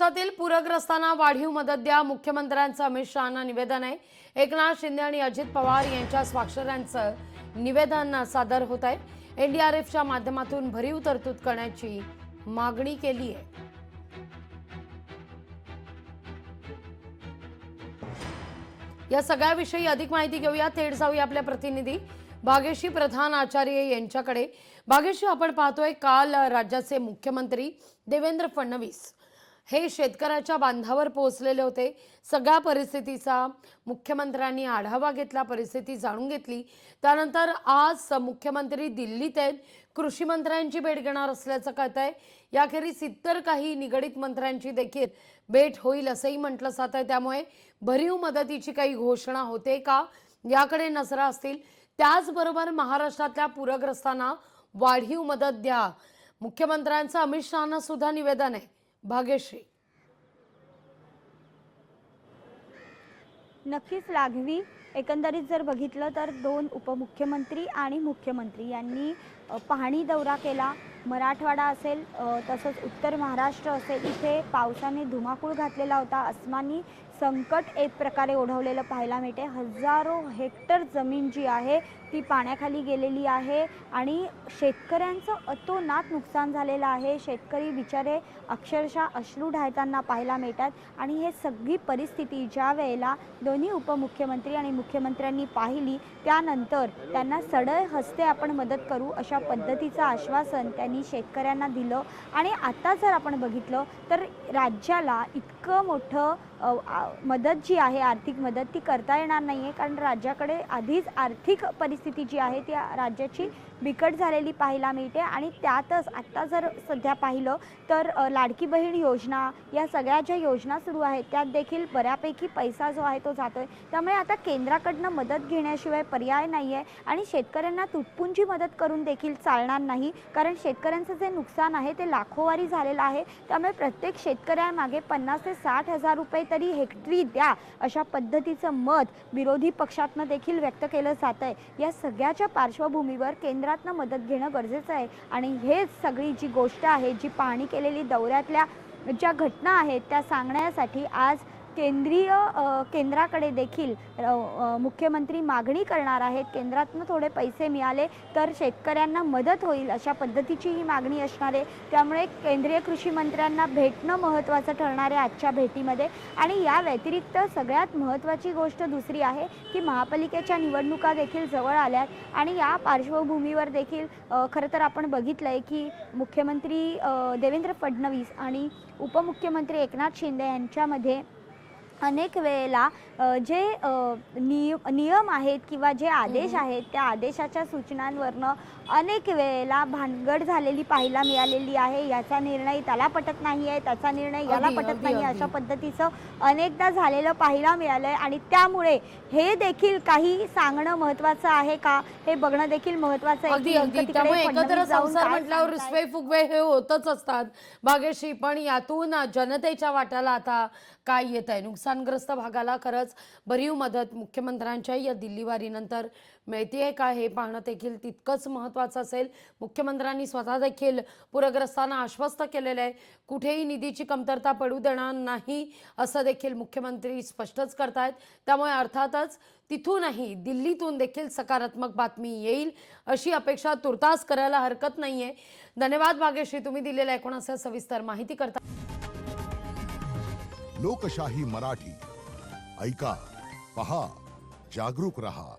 महाराष्ट्रातील पूरग्रस्तांना वाढीव मदत द्या, मुख्यमंत्र्यांचं अमित शहांना निवेदन आहे। एकनाथ शिंदे आणि अजित पवार यांच्या स्वाक्षऱ्यांचं निवेदन सादर होत आहे। एनडीआरएफच्या माध्यमातून भरीव तरतूद करण्याची मागणी केली आहे। या सगळ्याविषयी अधिक माहिती घेऊया, थेट जाऊया आपल्या प्रतिनिधी भाग्यश्री प्रधान आचार्य यांच्याकडे। भाग्यश्री, आपण पाहतोय काल राज्याचे मुख्यमंत्री देवेंद्र फडणवीस हे शेतकऱ्याच्या बांधावर पोहोचलेले होते। सगळ्या परिस्थितीचा मुख्यमंत्र्यांनी आढावा घेतला, परिस्थिती जाणून घेतली। त्यानंतर आज मुख्यमंत्री दिल्लीत आहेत, कृषी मंत्र्यांची भेट घेणार असल्याचं कळतंय। याखेरीज इतर काही निगडित मंत्र्यांची देखील भेट होईल असंही म्हटलं जात आहे। त्यामुळे भरीव मदतीची काही घोषणा होते का याकडे नजरा असतील। त्याचबरोबर महाराष्ट्रातल्या पूरग्रस्तांना वाढीव मदत द्या, मुख्यमंत्र्यांचं अमित शहांना सुद्धा निवेदन आहे। भाग्यश्री, नक्कीच लाघवी, एकंदरीत जर बघितलं तर दोन उपमुख्यमंत्री आणि मुख्यमंत्री यांनी पाहणी दौरा केला। मराठवाडा असेल तसंच उत्तर महाराष्ट्र असेल, इथे पावसाने धुमाकूळ घातलेला होता। अस्मानी संकट एक प्रकारे ओढवलेलं पाहायला मिळते। हजारो हेक्टर जमीन जी आहे ती पाण्याखाली गेलेली आहे आणि शेतकऱ्यांचं अतोनात नुकसान झालेलं आहे। शेतकरी बिचारे अक्षरशः अश्रू ढाळताना पाहायला मिळतात आणि हे सगळी परिस्थिती ज्या वेळेला दोन्ही उपमुख्यमंत्री आणि मुख्यमंत्र्यांनी पाहिली, त्यानंतर त्यांना सढळ हस्ते आपण मदत करू अशा पद्धतीचं आश्वासन त्यांनी शेतकऱ्यांना दिलं। आणि आता जर आपण बघितलं तर राज्याला इतकं मोठं मदत जी आहे, आर्थिक मदत, ती करता येणार नाही आहे, कारण राज्याकडे आधीच आर्थिक परिस्थिती जी आहे ती राज्याची बिकट झालेली पाहायला मिळते। आणि त्यातच आता जर सध्या पाहिलं तर लाडकी बहीण योजना, या सगळ्या ज्या योजना सुरू आहेत त्यात देखील बऱ्यापैकी पैसा जो आहे तो जातोय। त्यामुळे आता केंद्राकडनं मदत घेण्याशिवाय पर्याय नाही आहे आणि शेतकऱ्यांना तुटपुंजी मदत करून देखील चालणार नाही, कारण शेतकऱ्यांचं जे नुकसान आहे ते लाखोवारी झालेलं आहे। त्यामुळे प्रत्येक शेतकऱ्यामागे 50 ते 60 हजार रुपये तरी हेक्टरी द्या अशा पद्धतीचं मत विरोधी पक्षातनं देखील व्यक्त केलं जात आहे। या सगळ्याच्या पार्श्वभूमीवर केंद्रातनं मदत घेणं गरजेचं आहे आणि हेच सगळी जी गोष्ट आहे, जी पाहणी केलेली दौऱ्यातल्या ज्या घटना आहेत त्या सांगण्यासाठी आज केंद्राकडे देखील मुख्यमंत्री मागणी करणार आहेत। केंद्रातून थोडे पैसे मिळाले तर शेतकऱ्यांना मदत होईल अशा पद्धतीची ही मागणी असणार आहे। त्यामुळे केंद्रीय कृषी मंत्र्यांना भेटणं महत्त्वाचं ठरणार आहे आजच्या भेटीमध्ये। आणि या व्यतिरिक्त सगळ्यात महत्त्वाची गोष्ट दुसरी आहे की महापालिकेच्या निवडणुका देखील जवळ आल्यात आणि या पार्श्वभूमीवर देखील खरं तर आपण बघितलं आहे की मुख्यमंत्री देवेंद्र फडणवीस आणि उपमुख्यमंत्री एकनाथ शिंदे यांच्यामध्ये अनेक वेळेला जे नियम आहेत किंवा जे आदेश आहेत त्या आदेशाच्या सूचनांवरनं अनेक वेळेला भानगड झालेली पाहायला मिळालेली आहे। याचा निर्णय त्याला पटत नाही आहे, त्याचा निर्णय याला पटत नाही, अशा पद्धतीचं अनेकदा झालेलं पाहायला मिळालंय। आणि त्यामुळे हे देखील काही सांगणं महत्त्वाचं आहे का हे बघणं देखील महत्त्वाचं आहे। त्यामुळे एकत्र संसार म्हटल्यावर रुसवे फुगवे हे होतच असतात भाग्यश्री, पण यातून जनतेच्या वाट्याला आता काय येत आहे? नुकसानग्रस्त भागाला खरंच भरीव मदत मुख्यमंत्र्यांच्या या दिल्लीवारीनंतर मिळतेय का हे पाहणं देखील तितकंच महत्त्वाचं असेल। मुख्यमंत्र्यांनी स्वतः देखील पूरग्रस्तांना आश्वस्त केलेलं आहे, कुठेही निधीची कमतरता पडू देणार नाही असं देखील मुख्यमंत्री स्पष्टच करतायत। त्यामुळे अर्थातच तिथूनही दिल्लीतून देखील सकारात्मक बातमी येईल अशी अपेक्षा तुर्तास करायला हरकत नाहीये। धन्यवाद भाग्यश्री, तुम्ही दिलेल्या एकूणच सविस्तर माहिती करता। लोकशाही मराठी ऐका, पहा, जागरूक रहा।